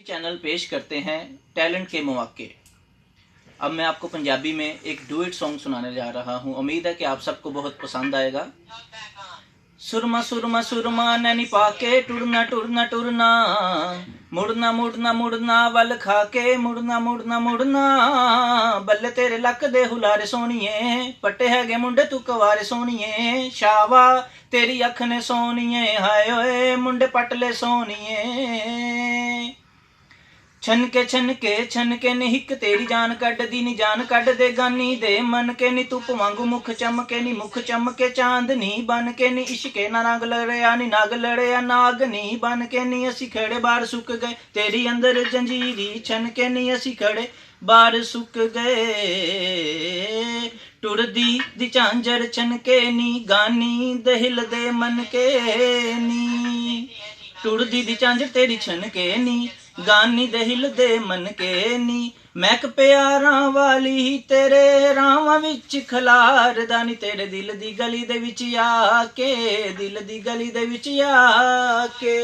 Channel पेश करते हैं टैलेंट के मौके। अब मैं आपको पंजाबी में एक डुएट सॉन्ग सुनाने जा रहा हूँ। उम्मीद है कि आप सबको बहुत पसंद आएगा। सुरमा सुरमा सुरमा नैनी पाके टुरना टुरना टुरना मुड़ना मुड़ना मुड़ना वल खाके मुड़ना मुड़ना मुड़ना बल्ले तेरे लक दे हुलारे सोनिए पट्टे हैगे मुंडे तू कवारे सोनिए शावा तेरी अख ने सोनिए हाय ओए मुंडे पटले सोनिए छनके नी हिक तेरी जान कड दी नी जान कड दे गानी दे मन के नी धुप वांगू मुख चमके नी मुख चमके चांदनी बन के नी इश्के ना नाग लड़िया नी नाग लड़िया नागनी बन के नी असी खड़े बार सुक गए तेरी अंदर जंजीरी छनके नी असी खड़े बार सुक गए टुरदी दी झांझर छनके नी गानी दहिल दे मन के नी टुरदी दी झांझर तेरी छनके नी गानी दहिल दे मन के नी मैक प्यारा वाली तेरे रावां विच खलारदा नी तेरे दिल दी गली दे विच आके दिल दी गली दे विच आके।